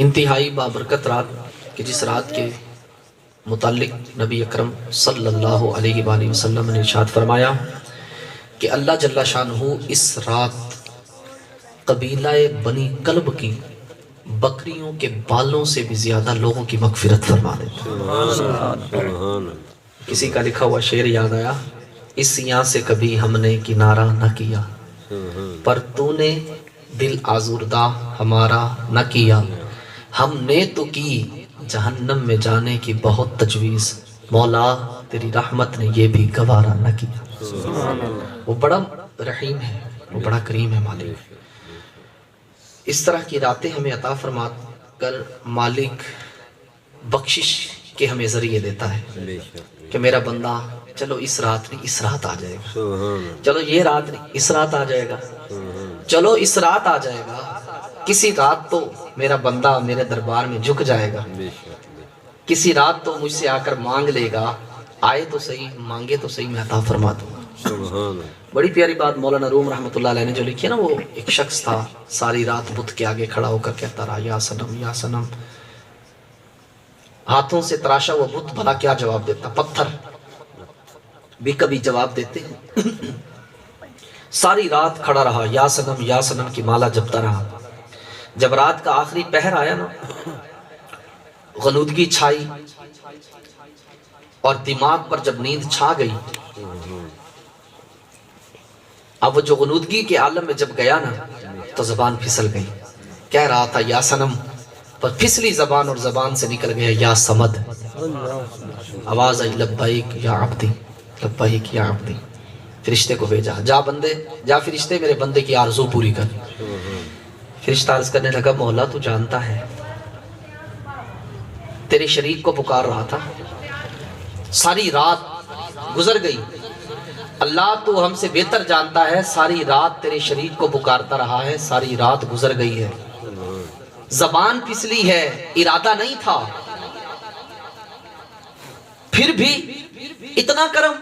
انتہائی بابرکت رات کہ جس رات کے متعلق نبی اکرم صلی اللہ علیہ وآلہ وسلم نے ارشاد فرمایا کہ اللہ جل شانہ اس رات قبیلہ بنی کلب کی بکریوں کے بالوں سے بھی زیادہ لوگوں کی مغفرت فرما دیتا ہے۔ کسی کا لکھا ہوا شعر یاد آیا، اس یہاں سے کبھی ہم نے کنارہ نہ کیا، پر تو نے دل آزردہ ہمارا نہ کیا، ہم نے تو کی جہنم میں جانے کی بہت تجویز، مولا تیری رحمت نے یہ بھی گوارا نہ کیا۔ وہ بڑا رحیم ہے، وہ بڑا کریم ہے مالک۔ اس طرح کی راتیں ہمیں عطا فرما کر مالک بخشش کے ہمیں ذریعے دیتا ہے کہ میرا بندہ چلو اس رات نہیں اس رات آ جائے گا، چلو یہ رات نہیں اس رات آ جائے گا، چلو اس رات آ جائے گا، کسی رات تو میرا بندہ میرے دربار میں جھک جائے گا، کسی رات تو مجھ سے آ کر مانگ لے گا، آئے تو صحیح مانگے تو صحیح میں عطا فرما دوں گا۔ بڑی پیاری بات مولانا روم رحمۃ اللہ علیہ نے جو لکھی ہے نا، وہ ایک شخص تھا ساری رات بت کے آگے کھڑا ہو کر کہتا رہا یا صنم یا صنم، ہاتھوں سے تراشا وہ بت بھلا کیا جواب دیتا، پتھر بھی کبھی جواب دیتے ہیں۔ ساری رات کھڑا رہا یا صنم کی مالا جپتا رہا۔ جب رات کا آخری پہر آیا نا، غنودگی چھائی اور دماغ پر جب نیند چھا گئی، اب وہ جو غنودگی کے عالم میں جب گیا نا تو زبان پھسل گئی، کہہ رہا تھا یا صنم، پر پھسلی زبان اور زبان سے نکل گیا یا صمد۔ آواز آئی لبیک یا عبدی، لبیک یا عبدی۔ فرشتے کو بھیجا، جا بندے جا فرشتے میرے بندے کی آرزو پوری کر۔ فرشتہ عرض کرنے لگا مولا تو جانتا ہے تیرے شریک کو پکار رہا تھا، ساری رات گزر گئی، اللہ تو ہم سے بہتر جانتا ہے، ساری رات تیرے شریک کو پکارتا رہا ہے، ساری رات گزر گئی ہے، زبان پھسلی ہے، ارادہ نہیں تھا، پھر بھی اتنا کرم۔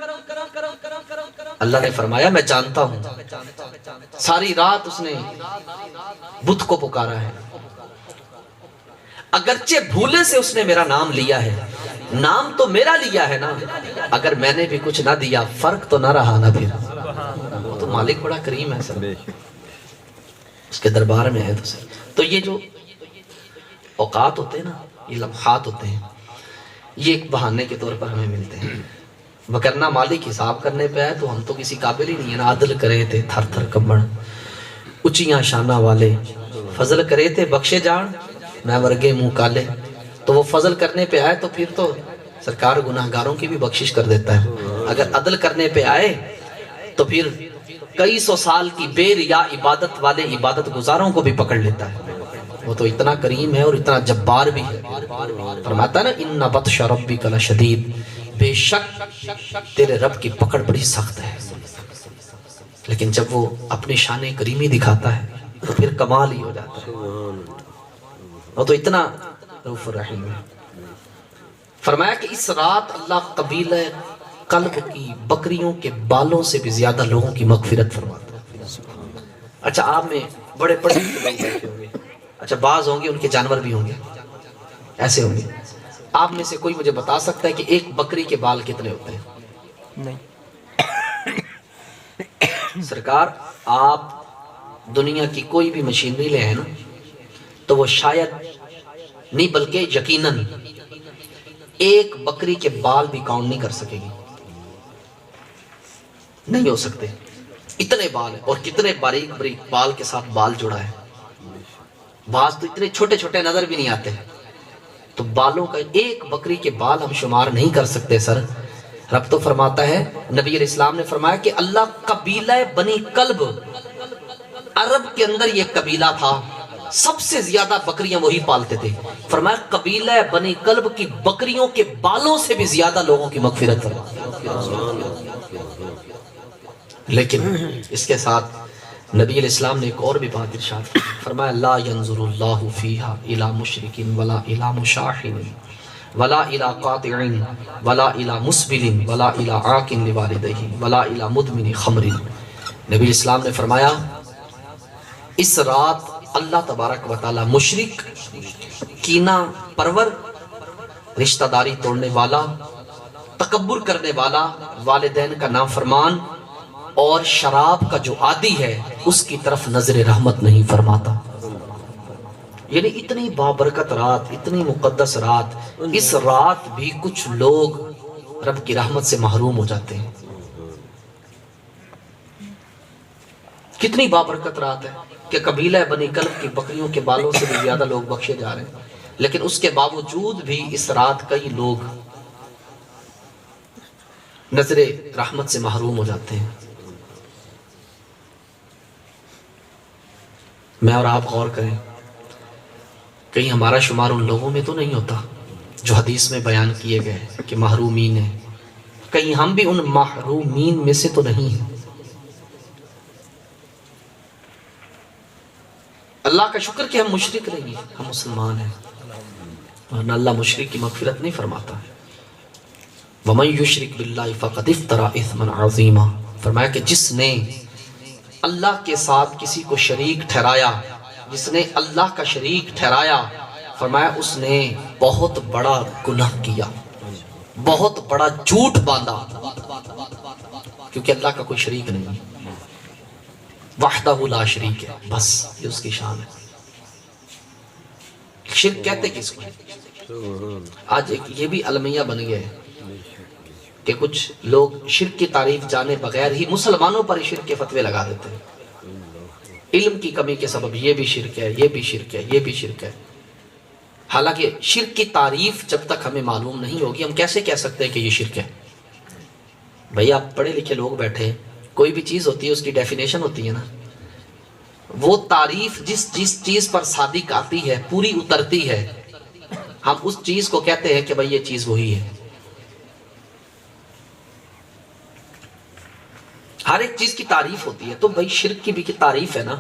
اللہ نے فرمایا میں جانتا ہوں، ساری رات اس نے بت کو پکارا ہے، اگرچہ بھولے سے اس نے میرا نام لیا ہے، نام تو میرا لیا ہے نا، اگر میں نے بھی کچھ نہ دیا فرق تو نہ رہا نا، پھر وہ تو مالک بڑا کریم ہے سر، اس کے دربار میں ہے تو صحیح۔ تو یہ جو اوقات ہوتے ہیں نا، یہ لمحات ہوتے ہیں، یہ ایک بہانے کے طور پر ہمیں ملتے ہیں، وگرنہ مالک حساب کرنے پہ آئے تو ہم تو کسی قابل ہی نہیں ہے نا۔ عدل کرے تھے تھر تھر کمبڑ، اچیاں شانہ والے، فضل کرے تھے بخشے جان، میں ورگے منہ کالے۔ تو وہ فضل کرنے پہ آئے تو پھر تو سرکار گناہگاروں کی بھی بخشش کر دیتا ہے، اگر عدل کرنے پہ آئے تو پھر کئی سو سال کی بیر یا عبادت والے عبادت گزاروں کو بھی پکڑ لیتا ہے۔ وہ تو اتنا کریم ہے اور اتنا جبار بھی ہے، فرماتا ہے نا ان بطش ربک لشدید، بے شک تیرے رب کی پکڑ بڑی سخت ہے، لیکن جب وہ اپنی شان کریمی دکھاتا ہے تو پھر کمال ہی ہو جاتا ہے۔ وہ تو اتنا رؤوف الرحیم ہے۔ فرمایا کہ اس رات اللہ قبیلہ کلب کی بکریوں کے بالوں سے بھی زیادہ لوگوں کی مغفرت فرماتا ہے۔ اچھا آپ میں بڑے بڑے لوگ بیٹھے ہوں گے، اچھا بعض ہوں گے ان کے جانور بھی ہوں گے، ایسے ہوں گے، آپ میں سے کوئی مجھے بتا سکتا ہے کہ ایک بکری کے بال کتنے ہوتے ہیں؟ نہیں سرکار، آپ دنیا کی کوئی بھی مشینری لے ہیں نا تو وہ شاید نہیں بلکہ یقیناً ایک بکری کے بال بھی کاؤنٹ نہیں کر سکے گی، نہیں ہو سکتے، اتنے بال ہیں، اور کتنے باریک باریک بال کے ساتھ بال جڑا ہے، بعض تو اتنے چھوٹے چھوٹے نظر بھی نہیں آتے، تو بالوں کا ایک بکری کے بال ہم شمار نہیں کر سکتے سر۔ رب تو فرماتا ہے، نبی علیہ السلام نے فرمایا کہ اللہ قبیلہ بنی کلب، عرب کے اندر یہ قبیلہ تھا، سب سے زیادہ بکریاں وہی پالتے تھے، فرمایا قبیلہ بنی کلب کی بکریوں کے بالوں سے بھی زیادہ لوگوں کی مغفرت فرمایا۔ لیکن اس کے ساتھ نبی علیہ السلام نے ایک اور بھی بات ارشاد کی، فرمایا لا ينظر اللہ فیہا الی مشرک ولا الی مشاحن ولا الی قاطع ولا الی مسبل ولا الی عاق لوالدیہ ولا الی مدمن خمر۔ نبی علیہ السلام نے فرمایا اس رات اللہ تبارک و تعالی مشرک کینہ پرور، رشتہ داری توڑنے والا، تکبر کرنے والا، والدین کا نافرمان اور شراب کا جو عادی ہے اس کی طرف نظر رحمت نہیں فرماتا۔ یعنی اتنی بابرکت رات، اتنی مقدس رات، اس رات بھی کچھ لوگ رب کی رحمت سے محروم ہو جاتے ہیں۔ کتنی بابرکت رات ہے کہ قبیلہ بنی کلب کی بکریوں کے بالوں سے بھی زیادہ لوگ بخشے جا رہے ہیں، لیکن اس کے باوجود بھی اس رات کئی لوگ نظر رحمت سے محروم ہو جاتے ہیں۔ میں اور آپ غور کریں، کہیں ہمارا شمار ان لوگوں میں تو نہیں ہوتا جو حدیث میں بیان کیے گئے کہ محرومین ہیں؟ کہیں ہم بھی ان محرومین میں سے تو نہیں ہیں؟ اللہ کا شکر کہ ہم مشرک نہیں ہیں، ہم مسلمان ہیں، ورنہ اللہ مشرک کی مغفرت نہیں فرماتا ہے۔ وَمَن يُشْرِكْ بِاللَّهِ فَقَدِ افْتَرَىٰ إِثْمًا عَظِيمًا، فرمایا کہ جس نے اللہ کے ساتھ کسی کو شریک ٹھہرایا، جس نے اللہ کا شریک ٹھہرایا، فرمایا اس نے بہت بڑا گناہ کیا، بہت بڑا جھوٹ باندھا، کیونکہ اللہ کا کوئی شریک نہیں ہے، وحدہ لا شریک ہے، بس یہ اس کی شان ہے۔ شرک کہتے کس کو؟ آج یہ بھی المیہ بن گیا ہے کہ کچھ لوگ شرک کی تعریف جانے بغیر ہی مسلمانوں پر شرک کے فتوے لگا دیتے ہیں۔ علم کی کمی کے سبب یہ بھی شرک ہے، یہ بھی شرک ہے، یہ بھی شرک ہے۔ حالانکہ شرک کی تعریف جب تک ہمیں معلوم نہیں ہوگی ہم کیسے کہہ سکتے ہیں کہ یہ شرک ہے؟ بھئی آپ پڑھے لکھے لوگ بیٹھے، کوئی بھی چیز ہوتی ہے اس کی ڈیفینیشن ہوتی ہے نا، وہ تعریف جس چیز پر صادق آتی ہے، پوری اترتی ہے، ہم اس چیز کو کہتے ہیں کہ بھئی یہ چیز وہی ہے۔ ہر ایک چیز کی تعریف ہوتی ہے، تو بھئی شرک کی بھی کی تعریف ہے نا۔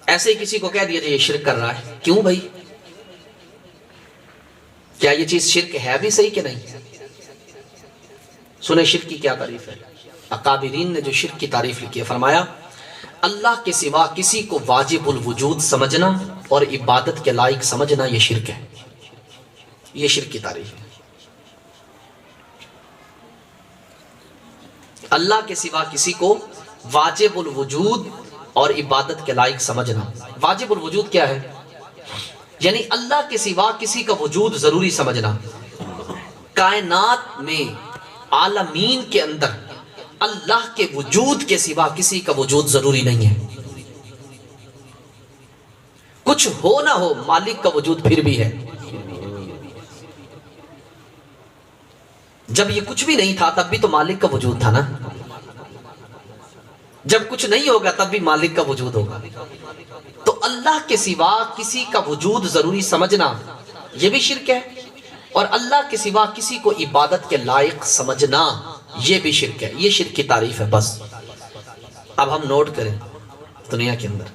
ایسے ہی کسی کو کہہ دیا یہ شرک کر رہا ہے، کیوں بھئی؟ کیا یہ چیز شرک ہے بھی صحیح کہ نہیں؟ سنیں شرک کی کیا تعریف ہے۔ اکابرین نے جو شرک کی تعریف لکھی ہے، فرمایا اللہ کے سوا کسی کو واجب الوجود سمجھنا اور عبادت کے لائق سمجھنا یہ شرک ہے، یہ شرک کی تعریف ہے۔ اللہ کے سوا کسی کو واجب الوجود اور عبادت کے لائق سمجھنا۔ واجب الوجود کیا ہے؟ یعنی اللہ کے سوا کسی کا وجود ضروری سمجھنا۔ کائنات میں، عالمین کے اندر اللہ کے وجود کے سوا کسی کا وجود ضروری نہیں ہے۔ کچھ ہو نہ ہو مالک کا وجود پھر بھی ہے۔ جب یہ کچھ بھی نہیں تھا تب بھی تو مالک کا وجود تھا نا، جب کچھ نہیں ہوگا تب بھی مالک کا وجود ہوگا۔ تو اللہ کے سوا کسی کا وجود ضروری سمجھنا یہ بھی شرک ہے، اور اللہ کے سوا کسی کو عبادت کے لائق سمجھنا یہ بھی شرک ہے۔ یہ شرک کی تعریف ہے۔ بس اب ہم نوٹ کریں دنیا کے اندر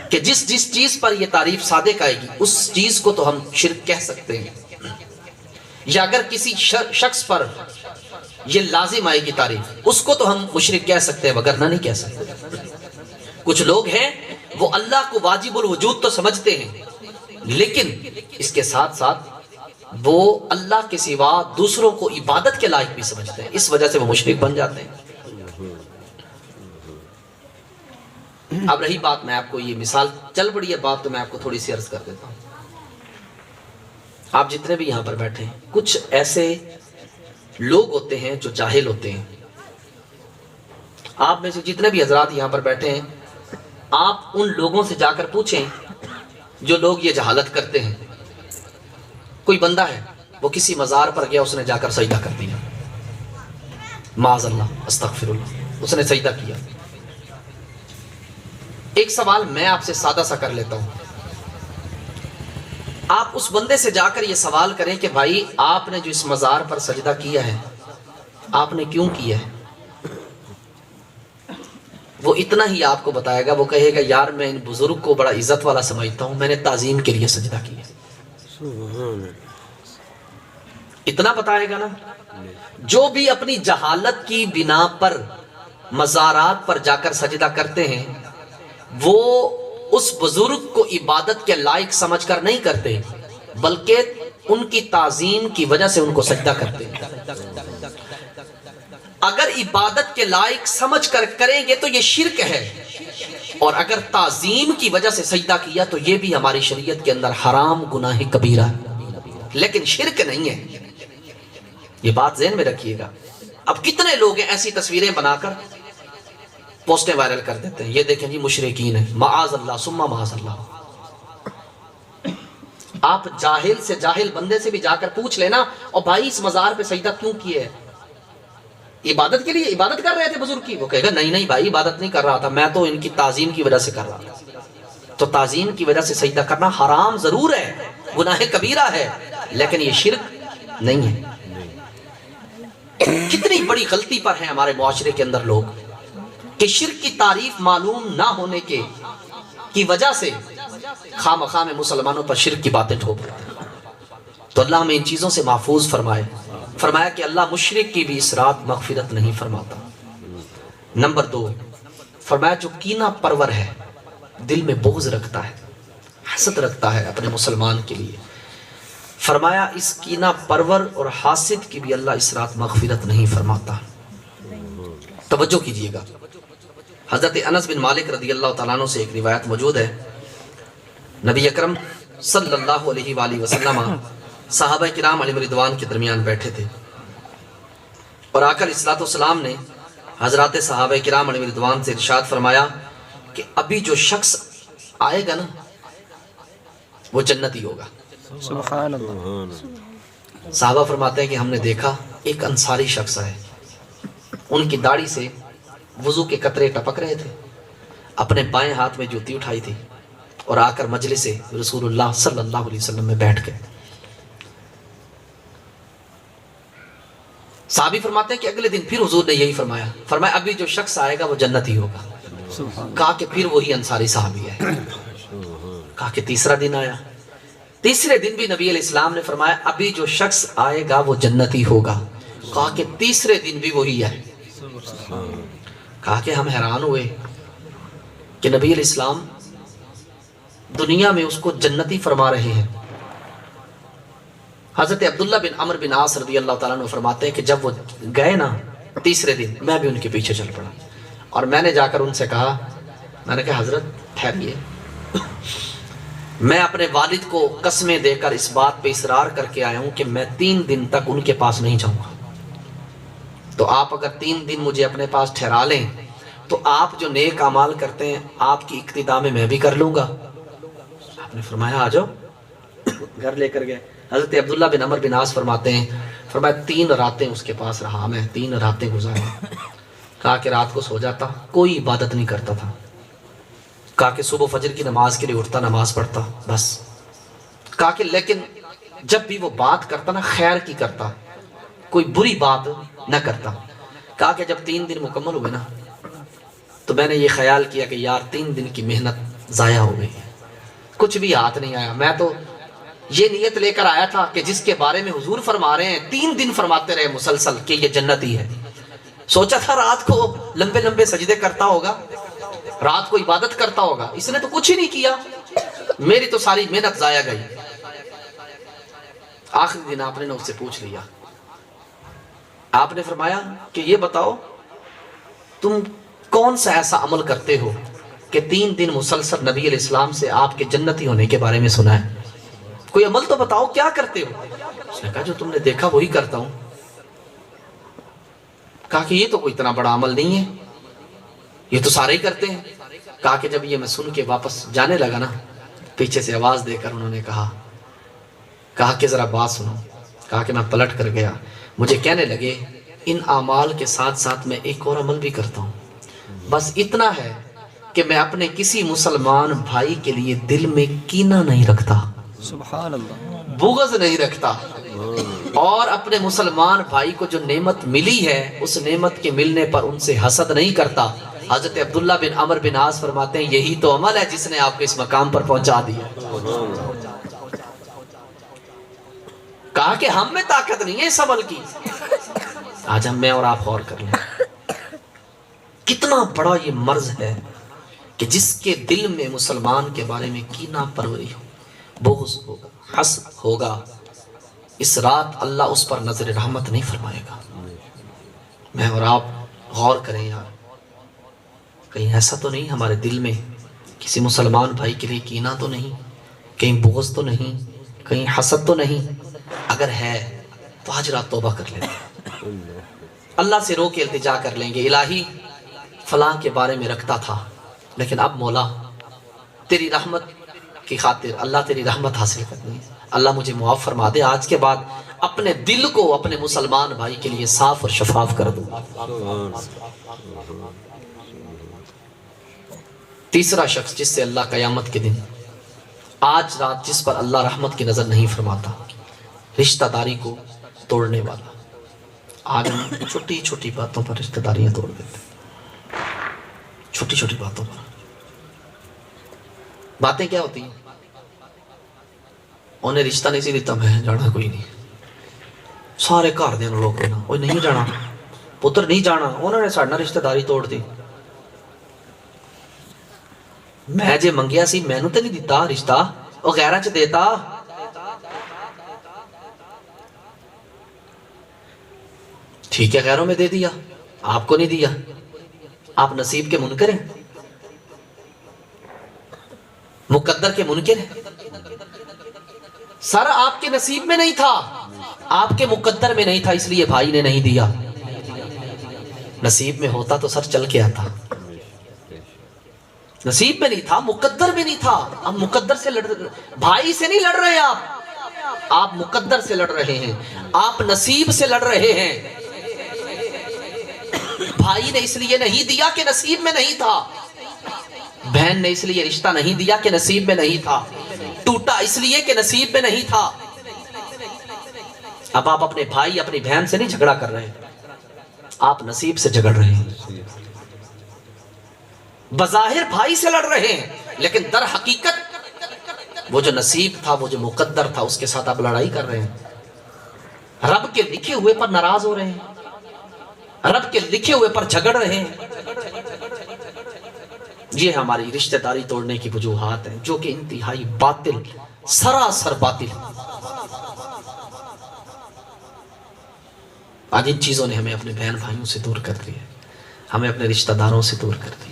کہ جس چیز پر یہ تعریف صادق آئے گی اس چیز کو تو ہم شرک کہہ سکتے ہیں، یا اگر کسی شخص پر یہ لازم آئے گی تعریف اس کو تو ہم مشرک کہہ سکتے ہیں، وگرنہ نہیں کہہ سکتے۔ کچھ لوگ ہیں وہ اللہ کو واجب الوجود تو سمجھتے ہیں، لیکن اس کے ساتھ ساتھ وہ اللہ کے سوا دوسروں کو عبادت کے لائق بھی سمجھتے ہیں، اس وجہ سے وہ مشرک بن جاتے ہیں۔ اب رہی بات، میں آپ کو یہ مثال چل پڑی ہے بات، تو میں آپ کو تھوڑی سی عرض کر دیتا ہوں۔ آپ جتنے بھی یہاں پر بیٹھے ہیں، کچھ ایسے لوگ ہوتے ہیں جو جاہل ہوتے ہیں۔ آپ میں سے جتنے بھی حضرات یہاں پر بیٹھے ہیں، آپ ان لوگوں سے جا کر پوچھیں جو لوگ یہ جہالت کرتے ہیں۔ کوئی بندہ ہے وہ کسی مزار پر گیا، اس نے جا کر سجدہ کر دیا، معاذ اللہ، استغفر اللہ، اس نے سجدہ کیا۔ ایک سوال میں آپ سے سادہ سا کر لیتا ہوں، آپ اس بندے سے جا کر یہ سوال کریں کہ بھائی آپ نے جو اس مزار پر سجدہ کیا ہے آپ نے کیوں کیا ہے؟ وہ اتنا ہی آپ کو بتائے گا، وہ کہے گا یار میں ان بزرگ کو بڑا عزت والا سمجھتا ہوں، میں نے تعظیم کے لیے سجدہ کیا۔ اتنا بتائے گا نا۔ جو بھی اپنی جہالت کی بنا پر مزارات پر جا کر سجدہ کرتے ہیں وہ اس بزرگ کو عبادت کے لائق سمجھ کر نہیں کرتے بلکہ ان کی تعظیم کی وجہ سے ان کو سجدہ کرتے ہیں۔ اگر عبادت کے لائق سمجھ کر کریں گے تو یہ شرک ہے، اور اگر تعظیم کی وجہ سے سجدہ کیا تو یہ بھی ہماری شریعت کے اندر حرام گناہ کبیرہ ہے، لیکن شرک نہیں ہے۔ یہ بات ذہن میں رکھیے گا۔ اب کتنے لوگ ہیں ایسی تصویریں بنا کر پوسٹیں وائرل کر دیتے ہیں، یہ دیکھیں جی مشرکین ہیں، معاذ اللہ ثم معاذ اللہ۔ آپ جاہل سے جاہل بندے سے بھی جا کر پوچھ لینا، اور بھائی اس مزار پہ سجدہ کیوں کیے ہے؟ عبادت کے لیے عبادت کر رہے تھے بزرگ کی؟ وہ کہے گا نہیں نہیں بھائی عبادت نہیں کر رہا تھا، میں تو ان کی تعظیم کی وجہ سے کر رہا تھا۔ تو تعظیم کی وجہ سے سجدہ کرنا حرام ضرور ہے، گناہ کبیرہ ہے، لیکن یہ شرک نہیں ہے۔ کتنی بڑی غلطی پر ہیں ہمارے معاشرے کے اندر لوگ کہ شرک کی تعریف معلوم نہ ہونے کی وجہ سے خواہ مخواہ میں مسلمانوں پر شرک کی باتیں ٹھوک دیتے ہیں۔ تو اللہ ہمیں ان چیزوں سے محفوظ فرمائے۔ فرمایا کہ اللہ مشرک کی بھی اس رات مغفرت نہیں فرماتا۔ نمبر 2، فرمایا جو کینہ پرور ہے، دل میں بغض رکھتا ہے، حسد رکھتا ہے اپنے مسلمان کے لیے، فرمایا اس کینہ پرور اور حاسد کی بھی اللہ اس رات مغفرت نہیں فرماتا۔ توجہ کیجئے گا، حضرت انس بن مالک رضی اللہ تعالیٰ عنہ سے ایک روایت موجود ہے، نبی اکرم صلی اللہ علیہ وآلہ وسلم صحابہ کرام علیہ رضوان کے درمیان بیٹھے تھے، اور آقا علیہ السلام نے حضرات صحابہ کرام علیہ رضوان سے ارشاد فرمایا کہ ابھی جو شخص آئے گا نا وہ جنتی ہوگا۔ سبحان اللہ۔ صحابہ فرماتے ہیں کہ ہم نے دیکھا ایک انصاری شخص آئے، ان کی داڑھی سے وضو کے قطرے ٹپک رہے تھے، اپنے بائیں ہاتھ میں جوتی اٹھائی تھی، اور آ کر مجلس رسول اللہ صلی اللہ علیہ وسلم میں بیٹھ گئے۔ صحابی فرماتے ہیں کہ اگلے دن پھر حضور نے یہی فرمایا، فرمایا ابھی جو شخص آئے گا وہ جنتی ہوگا۔ کہا کہ پھر وہی انصاری صحابی ہے۔ کہا کہ تیسرا دن آیا، تیسرے دن بھی نبی علیہ السلام نے فرمایا ابھی جو شخص آئے گا وہ جنتی ہوگا۔ کہا کہ تیسرے دن بھی وہی ہے۔ کہا کہ ہم حیران ہوئے کہ نبی علیہ السلام دنیا میں اس کو جنتی فرما رہے ہیں۔ حضرت عبداللہ بن عمر بن عاص رضی اللہ تعالیٰ عنہ فرماتے ہیں کہ جب وہ گئے نا تیسرے دن، میں بھی ان کے پیچھے چل پڑا، اور میں نے جا کر ان سے کہا، میں نے کہا حضرت ٹھہریے، میں اپنے والد کو قسمیں دے کر اس بات پہ اصرار کر کے آیا ہوں کہ میں 3 دن تک ان کے پاس نہیں جاؤں گا، تو آپ اگر 3 دن مجھے اپنے پاس ٹھہرا لیں تو آپ جو نیک اعمال کرتے ہیں آپ کی اقتداء میں بھی کر لوں گا۔ آپ نے فرمایا آ جاؤ، گھر لے کر گئے۔ حضرت عبداللہ بن عمر بن عاص فرماتے ہیں، فرمایا 3 راتیں اس کے پاس رہا، میں 3 راتیں گزاری۔ کہا کہ رات کو سو جاتا، کوئی عبادت نہیں کرتا تھا۔ کہا کہ صبح فجر کی نماز کے لیے اٹھتا، نماز پڑھتا، بس۔ کہا کہ لیکن جب بھی وہ بات کرتا نا خیر کی کرتا، کوئی بری بات نہ کرتا۔ کہا کہ جب 3 دن مکمل ہوئے نا تو میں نے یہ خیال کیا کہ یار 3 دن کی محنت ضائع ہو گئی، کچھ بھی ہاتھ نہیں آیا۔ میں تو یہ نیت لے کر آیا تھا کہ جس کے بارے میں حضور فرما رہے ہیں 3 دن فرماتے رہے مسلسل کہ یہ جنتی ہے، سوچا تھا رات کو لمبے لمبے سجدے کرتا ہوگا، رات کو عبادت کرتا ہوگا، اس نے تو کچھ ہی نہیں کیا، میری تو ساری محنت ضائع گئی۔ آخری دن آپ نے اس سے پوچھ لیا، آپ نے فرمایا کہ یہ بتاؤ تم کون سا ایسا عمل کرتے ہو کہ 3 دن مسلسل نبی علیہ السلام سے آپ کے جنتی ہونے کے بارے میں سنا ہے، کوئی عمل تو بتاؤ کیا کرتے ہو؟ اس نے کہا جو تم نے دیکھا وہی کرتا ہوں۔ کہا کہ یہ تو کوئی اتنا بڑا عمل نہیں ہے، یہ تو سارے ہی کرتے ہیں۔ کہا کہ جب یہ میں سن کے واپس جانے لگا نا، پیچھے سے آواز دے کر انہوں نے کہا کہ ذرا بات سنو۔ کہا کہ میں پلٹ کر گیا، مجھے کہنے لگے ان اعمال کے ساتھ ساتھ میں ایک اور عمل بھی کرتا ہوں، بس اتنا ہے کہ میں اپنے کسی مسلمان بھائی کے لیے دل میں کینہ نہیں رکھتا، سبحان اللہ، بغض نہیں رکھتا، اور اپنے مسلمان بھائی کو جو نعمت ملی ہے اس نعمت کے ملنے پر ان سے حسد نہیں کرتا۔ حضرت عبداللہ بن عمر بن عاص فرماتے ہیں یہی تو عمل ہے جس نے آپ کو اس مقام پر پہنچا دیا۔ کہا کہ ہم میں طاقت نہیں ہے اس عمل کی، آج ہم میں اور آپ غور کر لیں کتنا بڑا یہ مرض ہے کہ جس کے دل میں مسلمان کے بارے میں کینہ پروری ہو، بغض ہوگا، حسد ہوگا، اس رات اللہ اس پر نظر رحمت نہیں فرمائے گا۔ میں اور آپ غور کریں یار، کہیں ایسا تو نہیں ہمارے دل میں کسی مسلمان بھائی کے لیے کینہ تو نہیں، کہیں بغض تو نہیں، کہیں حسد تو نہیں؟ اگر ہے تو آج رات توبہ کر لیں، اللہ سے رو کے التجا کر لیں گے، الہی فلاں کے بارے میں رکھتا تھا لیکن اب مولا تیری رحمت کی خاطر اللہ تیری رحمت حاصل کرنی ہے، اللہ مجھے معاف فرما دے، آج کے بعد اپنے دل کو اپنے مسلمان بھائی کے لیے صاف اور شفاف کر دوں۔ تیسرا شخص جس سے اللہ قیامت کے دن آج رات جس پر اللہ رحمت کی نظر نہیں فرماتا، رشتہ داری کو توڑنے والا۔ آج ہم چھوٹی چھوٹی باتوں پر رشتہ داریاں توڑ دیتے ہیں، چھوٹی چھوٹی باتوں پر۔ باتیں کیا ہوتی ہیں؟ انہیں رشتہ نہیں سی دیتا، میں جانا کوئی نہیں، سارے گھر دے لوگ وہ نہیں جانا، پتر نہیں جانا، انہوں نے ساڈا رشتہ داری توڑ دی۔ میں جے منگیا سی مینوں تے نہیں دیتا رشتہ، وہ غیراں چ دیتا۔ ٹھیک ہے غیروں میں دے دیا، آپ کو نہیں دیا، آپ نصیب کے منکر ہیں، مقدر کے منکر ہیں۔ سر آپ کے نصیب میں نہیں تھا، آپ کے مقدر میں نہیں تھا، اس لیے بھائی نے نہیں دیا۔ نصیب میں ہوتا تو سر چل کے آتا، نصیب میں نہیں تھا، مقدر میں نہیں تھا۔ اب مقدر سے لڑ، بھائی سے نہیں لڑ رہے آپ مقدر سے لڑ رہے ہیں، آپ نصیب سے لڑ رہے ہیں۔ بھائی نے اس لیے نہیں دیا کہ نصیب میں نہیں تھا، بہن نے اس لیے رشتہ نہیں دیا کہ نصیب میں نہیں تھا، ٹوٹا اس لیے کہ نصیب میں نہیں تھا۔ اب آپ اپنے بھائی اپنی بہن سے نہیں جھگڑا کر رہے، آپ نصیب سے جھگڑ رہے ہیں۔ بظاہر بھائی سے لڑ رہے ہیں لیکن در حقیقت وہ جو نصیب تھا، وہ جو مقدر تھا، اس کے ساتھ آپ لڑائی کر رہے ہیں، رب کے لکھے ہوئے پر ناراض ہو رہے ہیں، رب کے لکھے ہوئے پر جھگڑ رہے ہیں۔ یہ ہماری رشتہ داری توڑنے کی وجوہات ہیں جو کہ انتہائی باطل، سراسر باطل۔ آج ان چیزوں نے ہمیں اپنے بہن بھائیوں سے دور کر دیا، ہمیں اپنے رشتہ داروں سے دور کر دیا۔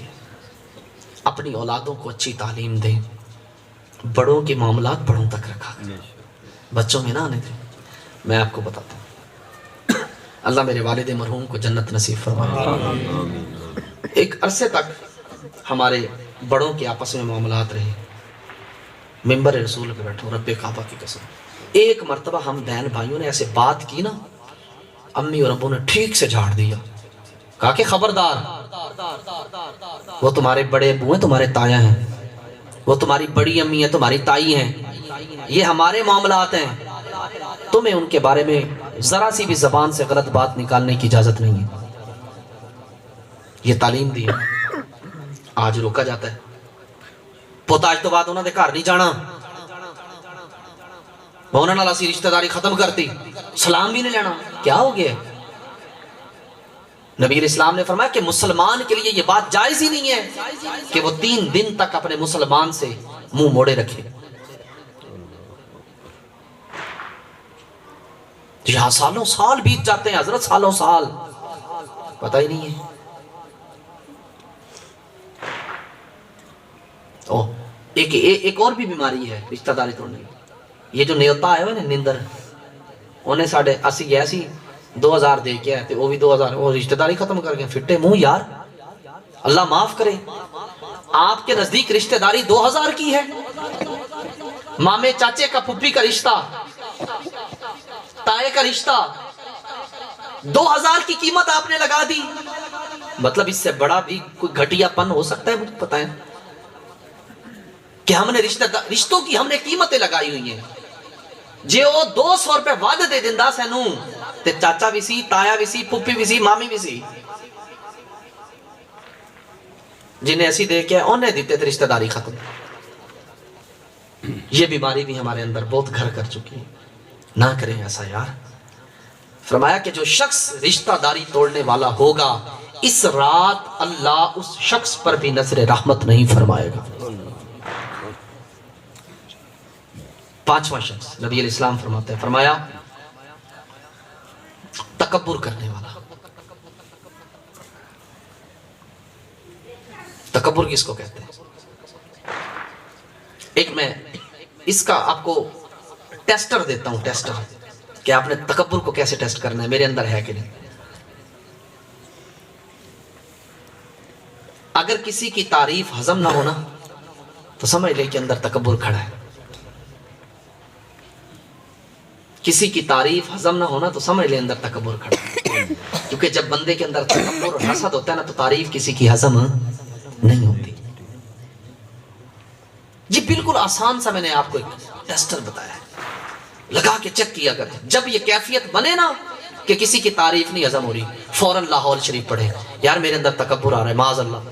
اپنی اولادوں کو اچھی تعلیم دیں، بڑوں کے معاملات بڑوں تک رکھا کریں، بچوں میں نہ آنے دیں۔ میں آپ کو بتاتا ہوں، اللہ میرے والد مرحوم کو جنت نصیب فرمائے۔ ایک عرصے تک ہمارے بڑوں کے آپس میں معاملات رہے، ممبر رسول پہ بیٹھو رب کعبہ کی قسم، ایک مرتبہ ہم بہن بھائیوں نے ایسے بات کی نا، امی اور ابو نے ٹھیک سے جھاڑ دیا، کہا کہ خبردار، وہ تمہارے بڑے ابو ہیں، تمہارے تایا ہیں، وہ تمہاری بڑی امی ہیں، تمہاری تائی ہیں، یہ ہمارے معاملات ہیں، تمہیں ان کے بارے میں ذرا سی بھی زبان سے غلط بات نکالنے کی اجازت نہیں ہے۔ یہ تعلیم دی ہے، آج روکا جاتا ہے۔ پوتا آج تو بعد انہوں نے گھر نہیں جانا، انہوں نے لاسی رشتہ داری ختم کرتی، سلام بھی نہیں لینا، کیا ہو گیا؟ نبی اسلام نے فرمایا کہ مسلمان کے لیے یہ بات جائز ہی نہیں ہے کہ وہ 3 دن تک اپنے مسلمان سے منہ موڑے رکھے۔ یہاں سالوں سال بیت جاتے ہیں حضرت، سالوں سال پتہ ہی نہیں ہے۔ ایک اور بھی بیماری ہے رشتہ داری توڑنے کی، یہ جو نیوتا ہے نا نندر، انہیں ساڑھے 80 گیا سی 2000 دے کے آئے تھے، وہ بھی 2000، وہ رشتہ داری ختم کر گئے، فٹے منہ یار، اللہ معاف کرے۔ آپ کے نزدیک رشتہ داری 2000 کی ہے، مامے چاچے کا پھپھی کا رشتہ، تائے کا رشتہ 2000 کی قیمت آپ نے لگا دی، مطلب اس سے بڑا بھی کوئی گھٹیا پن ہو سکتا ہے؟ مجھے پتہ ہے کہ ہم نے رشتوں کی ہم نے قیمتیں لگائی ہوئی ہیں۔ جے وہ 200 روپے ود دے دندا سینوں تے چاچا بھی سی، تایا بھی سی، پھپھی بھی سی، مامی بھی سی، جنہیں ایسی دے کے انہیں دیتے تھے، رشتہ داری ختم۔ یہ بیماری بھی ہمارے اندر بہت گھر کر چکی ہے، نہ کریں ایسا یار۔ فرمایا کہ جو شخص رشتہ داری توڑنے والا ہوگا اس رات اللہ اس شخص پر بھی نظر رحمت نہیں فرمائے گا۔ پانچواں شخص نبی علیہ السلام فرماتے ہیں، فرمایا تکبر کرنے والا۔ تکبر کس کو کہتے ہیں؟ ایک میں اس کا آپ کو ٹیسٹر دیتا ہوں، ٹیسٹر کہ آپ نے تکبر کو کیسے ٹیسٹ کرنا ہے، میرے اندر ہے کہ نہیں۔ اگر کسی کی تعریف ہضم نہ ہونا تو سمجھ لے کہ اندر تکبر کھڑا ہے۔ کسی کی تعریف ہضم نہ ہونا تو سمجھ لے اندر تکبر کھڑا ہے، کیونکہ جب بندے کے اندر تکبر اور حسد ہوتا ہے نا تو تعریف کسی کی ہضم نہیں ہوتی۔ یہ بالکل آسان سا میں نے آپ کو ایک ٹیسٹر بتایا ہے، لگا کے چیک کیا کریں۔ جب یہ کیفیت بنے نا کہ کسی کی تعریف نہیں ہضم ہو رہی، فوراً لاہور شریف پڑھے، یار میرے اندر تکبر آ رہا ہے، معاذ اللہ۔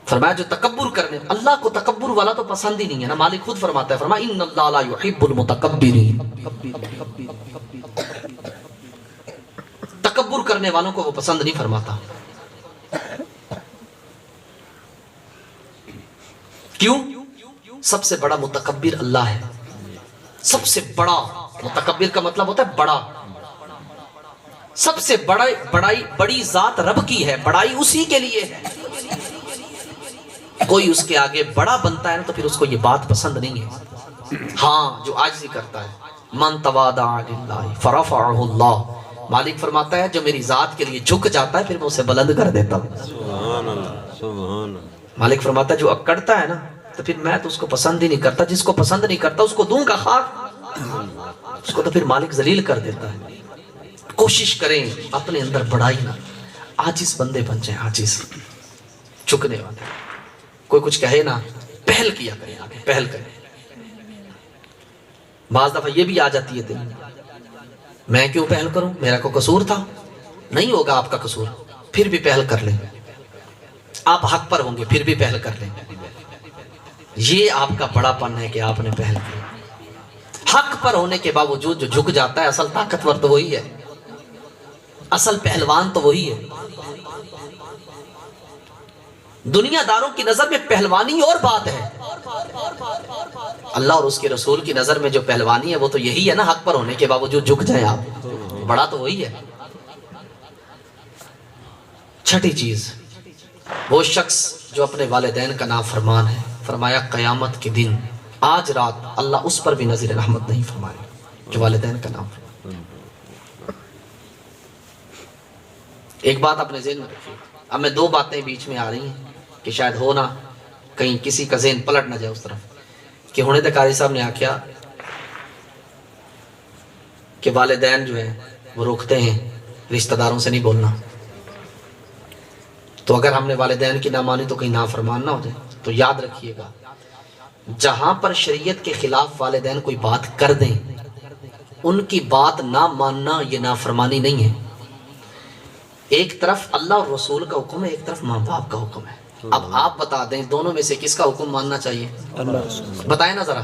فرمایا جو تکبر کرنے، اللہ کو تکبر والا تو پسند ہی نہیں ہے نا، مالک خود فرماتا ہے، فرمایا ان اللہ لا یحب المتکبرین، تکبر کرنے والوں کو وہ پسند نہیں فرماتا۔ کیوں؟ سب سے بڑا متکبر اللہ ہے، سب سے بڑا متکبر کا مطلب ہوتا ہے بڑا، سب سے بڑی ذات رب کی ہے، بڑائی اسی کے لیے ہے۔ کوئی اس کے آگے بڑا بنتا ہے نا تو پھر اس کو یہ بات پسند نہیں ہے۔ ہاں جو عاجزی کرتا ہے، من تواضع للہ فرفعہ اللہ، مالک فرماتا ہے جو میری ذات کے لیے جھک جاتا ہے پھر میں اسے بلند کر دیتا ہوں۔ سبحان اللہ، سبحان اللہ۔ مالک فرماتا ہے جو اکڑتا ہے نا تو پھر میں تو اس کو پسند ہی نہیں کرتا، جس کو پسند نہیں کرتا اس کو دوں گا خاک، اس کو تو پھر مالک ذلیل کر دیتا ہے۔ کوشش کریں اپنے اندر بڑائی نہ، عاجز بندے بن جائیں، عاجز جھکنے والے۔ کوئی کچھ کہے نا پہل کیا کریں، آگے پہل کریں۔ بعض دفعہ یہ بھی آ جاتی ہے دل میں کیوں پہل کروں، میرا کوئی قصور تھا؟ نہیں ہوگا آپ کا قصور، پھر بھی پہل کر لیں۔ آپ حق پر ہوں گے پھر بھی پہل کر لیں، یہ آپ کا بڑا پن ہے کہ آپ نے پہل کی۔ حق پر ہونے کے باوجود جو جھک جاتا ہے اصل طاقتور تو وہی ہے، اصل پہلوان تو وہی ہے۔ دنیا داروں کی نظر میں پہلوانی اور بات ہے، اللہ اور اس کے رسول کی نظر میں جو پہلوانی ہے وہ تو یہی ہے نا، حق پر ہونے کے باوجود جھک جائیں آپ، بڑا تو وہی ہے۔ چھٹی چیز، وہ شخص جو اپنے والدین کا نافرمان ہے، فرمایا قیامت کے دن آج رات اللہ اس پر بھی نظر رحمت نہیں فرمائے جو والدین کا نافرمان۔ ایک بات اپنے ذہن میں رکھیے، اب میں دو باتیں بیچ میں آ رہی ہیں کہ شاید ہو نا کہیں کسی کا ذہن پلٹ نہ جائے اس طرف، کہ ہونے تک قاری صاحب نے آکھیا کہ والدین جو ہیں وہ روکتے ہیں رشتہ داروں سے نہیں بولنا، تو اگر ہم نے والدین کی نہ مانی تو کہیں نافرمان نہ ہو جائے۔ تو یاد رکھیے گا، جہاں پر شریعت کے خلاف والدین کوئی بات کر دیں ان کی بات نہ ماننا یہ نافرمانی نہیں ہے۔ ایک طرف اللہ اور رسول کا حکم ہے، ایک طرف ماں باپ کا حکم ہے۔ اب آپ بتا دیں دونوں میں سے کس کا حکم ماننا چاہیے؟ بتائیں نا ذرا،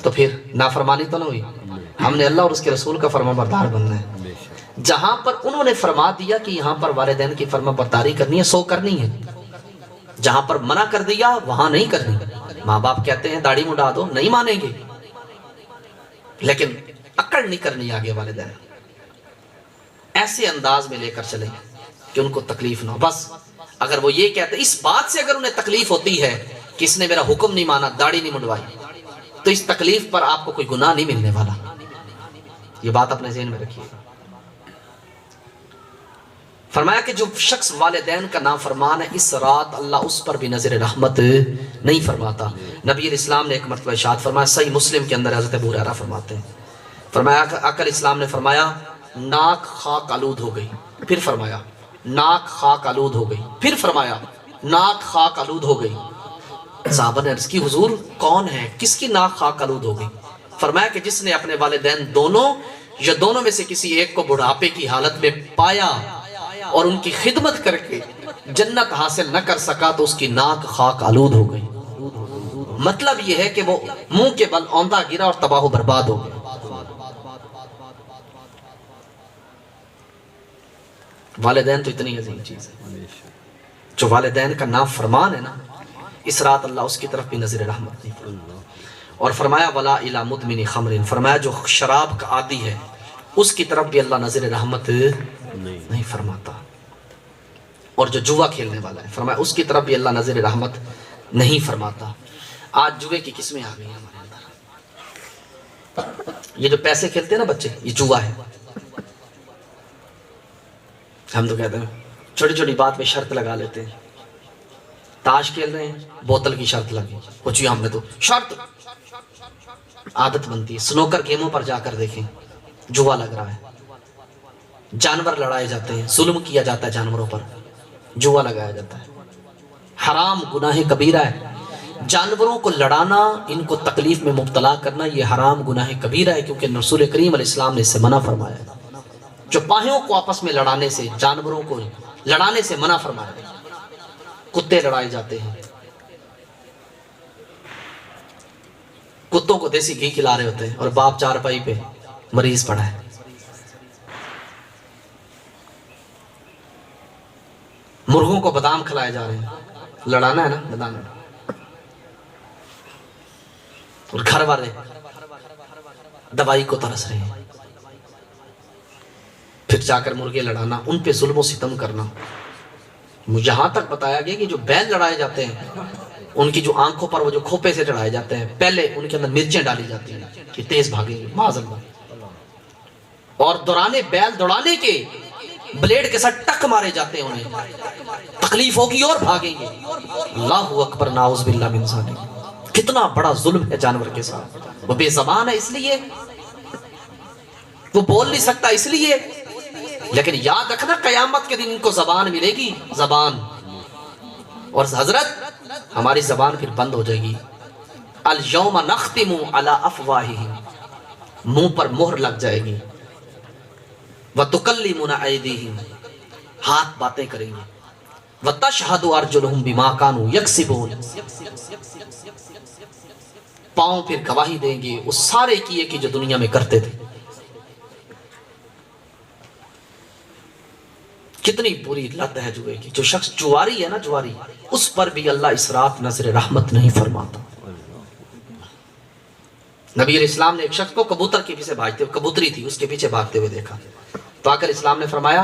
تو پھر نافرمانی تو نہ ہوئی۔ ہم نے اللہ اور اس کے رسول کا فرما بردار بننا ہے۔ جہاں پر انہوں نے فرما دیا کہ یہاں پر والدین کی فرما برداری کرنی ہے سو کرنی ہے، جہاں پر منع کر دیا وہاں نہیں کرنی۔ ماں باپ کہتے ہیں داڑھی مڈا دو، نہیں مانیں گے، لیکن اکڑ نہیں کرنی آگے والدین، ایسے انداز میں لے کر چلیں کہ ان کو تکلیف نہ ہو۔ بس اگر وہ یہ کہتے، اس بات سے اگر انہیں تکلیف ہوتی ہے کہ اس نے میرا حکم نہیں مانا، داڑھی نہیں منڈوائی، تو اس تکلیف پر آپ کو کوئی گناہ نہیں ملنے والا۔ یہ بات اپنے ذہن میں رکھیے۔ فرمایا کہ جو شخص والدین کا نافرمان ہے اس رات اللہ اس پر بھی نظر رحمت نہیں فرماتا۔ نبی علیہ السلام نے ایک مرتبہ ارشاد فرمایا، صحیح مسلم کے اندر حضرت ابو ہریرہ فرماتے ہیں، فرمایا آقا اسلام نے فرمایا ناک خاک آلود ہو گئی، پھر فرمایا ناک خاک آلود ہو گئی، پھر فرمایا ناک خاک آلود ہو گئی۔ صحابہ نے عرض کی حضور کون ہے، کس کی ناک خاک آلود ہو گئی؟ فرمایا کہ جس نے اپنے والدین دونوں یا دونوں میں سے کسی ایک کو بڑھاپے کی حالت میں پایا اور ان کی خدمت کر کے جنت حاصل نہ کر سکا تو اس کی ناک خاک آلود ہو گئی۔ مطلب یہ ہے کہ وہ منہ کے بل اوندا گرا اور تباہ و برباد ہو گیا۔ والدین تو اتنی عظیم چیز ہے، جو والدین کا نام فرمان ہے نا، اس رات اللہ اس کی طرف بھی نظر رحمت نہیں فرماتا۔ اور فرمایا ولا الی مدمن خمر، فرمایا جو شراب کا عادی ہے اس کی طرف بھی اللہ نظر رحمت نہیں فرماتا، اور جو جوا کھیلنے والا ہے فرمایا اس کی طرف بھی اللہ نظر رحمت نہیں فرماتا۔ آج جوے کی قسمیں آ گئی ہیں ہمارے اندر، یہ جو پیسے کھیلتے ہیں نا بچے، یہ جوا ہے۔ ہم تو کہتے ہیں چھوٹی چھوٹی بات پہ شرط لگا لیتے ہیں، تاش کھیل رہے ہیں بوتل کی شرط لگی، کچھ ہم نے تو شرط عادت بنتی ہے۔ سنوکر گیموں پر جا کر دیکھیں، جوا لگ رہا ہے، جانور لڑائے جاتے ہیں، ظلم کیا جاتا ہے جانوروں پر، جوا لگایا جاتا ہے، حرام گناہ کبیرہ ہے۔ جانوروں کو لڑانا، ان کو تکلیف میں مبتلا کرنا، یہ حرام گناہ کبیرہ ہے، کیونکہ رسول کریم علیہ السلام نے اس سے منع فرمایا ہے۔ جو پاہیوں کو آپس میں لڑانے سے، جانوروں کو لڑانے سے منع فرمایا ہے۔ کتے لڑائے جاتے ہیں، کتوں کو دیسی گھی کھلا رہے ہوتے ہیں اور باپ چارپائی پہ مریض پڑا ہے۔ مرغوں کو بادام کھلائے جا رہے ہیں، لڑانا ہے نا بادام، اور گھر والے دوائی کو ترس رہے ہیں، پھر جا کر مرغے لڑانا، ان پہ ظلم و ستم کرنا۔ یہاں تک بتایا گیا کہ جو بیل لڑائے جاتے ہیں، ان کی جو آنکھوں پر وہ جو کھوپے سے چڑھائے جاتے ہیں، پہلے ان کے اندر مرچیں ڈالی جاتی ہیں کہ تیز بھاگیں گے، معاذ اللہ۔ اور دورانے بیل دوڑانے کے بلیڈ کے ساتھ ٹک مارے جاتے ہیں، انہیں تکلیف ہوگی اور بھاگیں گے۔ اللہ اکبر، نعوذ باللہ من ذالک۔ کتنا بڑا ظلم ہے جانور کے ساتھ۔ وہ بے زبان ہے اس لیے، وہ بول نہیں سکتا اس لیے، لیکن یاد رکھنا قیامت کے دن ان کو زبان ملے گی، زبان، اور حضرت ہماری زبان پھر بند ہو جائے گی۔ الیوم نختم علی افواہہم، منہ پر مہر لگ جائے گی، وتکلمنا ایدیہم، ہاتھ باتیں کریں گے، وتشہد ارجلہم بما کانوا یکسبون، پاؤں پھر گواہی دیں گے اس سارے کیے کہ جو دنیا میں کرتے تھے۔ کتنی بری لت ہے جوے کی۔ جو شخص جواری ہے نا، جواری، اس پر بھی اللہ اس رات نظر رحمت نہیں فرماتا۔ نبی علیہ السلام نے ایک شخص کو کبوتر کے پیچھے بھاگتے ہوئے، کبوتری تھی اس کے پیچھے بھاگتے ہوئے دیکھا، تو آقا اسلام نے فرمایا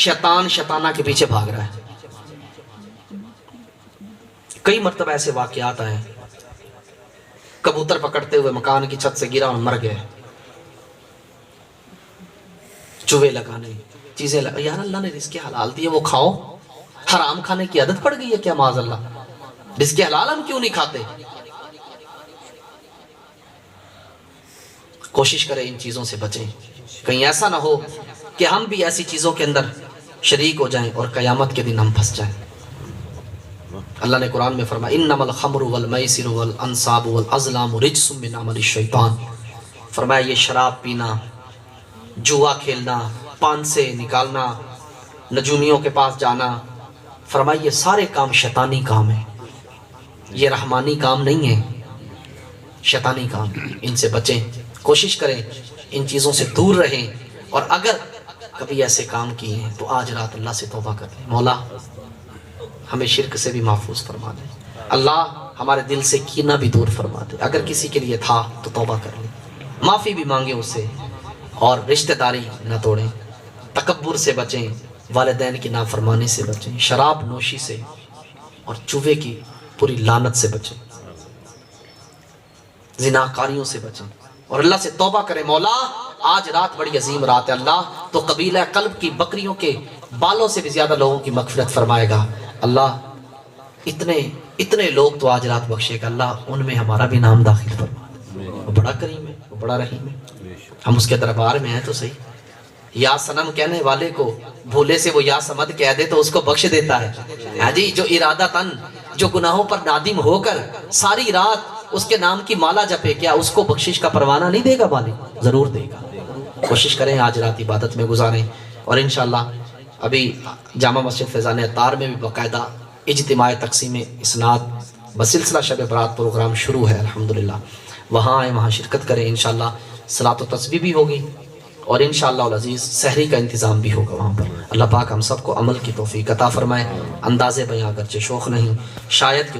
شیطان شیطانہ کے پیچھے بھاگ رہا ہے۔ کئی مرتبہ ایسے واقعات آئے، کبوتر پکڑتے ہوئے مکان کی چھت سے گرا اور مر گئے، چوہے لگانے، چیزیں یار اللہ نے رزق حلال دی ہے وہ کھاؤ، حرام کھانے کی عادت پڑ گئی ہے کیا معاذ اللہ؟ رزق حلال ہم کیوں نہیں کھاتے؟ کوشش کریں ان چیزوں سے بچیں، کہیں ایسا نہ ہو کہ ہم بھی ایسی چیزوں کے اندر شریک ہو جائیں اور قیامت کے دن ہم پھنس جائیں۔ اللہ نے قرآن میں فرمایا انما الخمر والمیسر والانصاب والازلام رجس من عمل الشیطان، فرمایا یہ شراب پینا، جوا کھیلنا، پان سے نکالنا، نجومیوں کے پاس جانا، فرمایا یہ سارے کام شیطانی کام ہیں، یہ رحمانی کام نہیں ہے، شیطانی کام، ان سے بچیں، کوشش کریں ان چیزوں سے دور رہیں، اور اگر کبھی ایسے کام کیے ہیں تو آج رات اللہ سے توبہ کر لیں، مولا ہمیں شرک سے بھی محفوظ فرما دے، اللہ ہمارے دل سے کینہ بھی دور فرما دے، اگر کسی کے لیے تھا تو توبہ کر لیں، معافی بھی مانگیں اس سے، اور رشتہ داری نہ توڑیں، تکبر سے بچیں، والدین کی نافرمانی سے بچیں، شراب نوشی سے اور چوہے کی پوری لعنت سے بچیں، زناکاریوں سے بچیں، اور اللہ سے توبہ کریں، مولا آج رات بڑی عظیم رات ہے، اللہ تو قبیلہ قلب کی بکریوں کے بالوں سے بھی زیادہ لوگوں کی مغفرت فرمائے گا، اللہ اتنے لوگ تو آج رات بخشے گا، اللہ ان میں ہمارا بھی نام داخل فرما دے، وہ بڑا کریم ہے، وہ بڑا رحیم ہے، ہم اس کے دربار میں ہیں تو صحیح، یا سنم کہنے والے کو بھولے سے وہ یا سمد کہہ دے تو اس کو بخش دیتا ہے، ہاں جی، جو ارادہ تن جو گناہوں پر نادم ہو کر ساری رات اس کے نام کی مالا جپے، کیا اس کو بخشش کا پروانہ نہیں دے گا مالک؟ ضرور دے گا۔ کوشش کریں آج رات عبادت میں گزاریں، اور انشاءاللہ ابھی جامع مسجد فیضان عطار میں بھی باقاعدہ اجتماع تقسیم اسناد بسلسلہ شب برات پروگرام شروع ہے، الحمدللہ وہاں آئیں، وہاں شرکت کریں، انشاءاللہ صلاۃ و تسبیح بھی ہوگی، اور انشاءاللہ العزیز سحری کا انتظام بھی ہوگا وہاں پر. اللہ پاک ہم سب کو عمل کی توفیق عطا فرمائے. انداز بیاں اگرچہ شوق نہیں، شاید کہ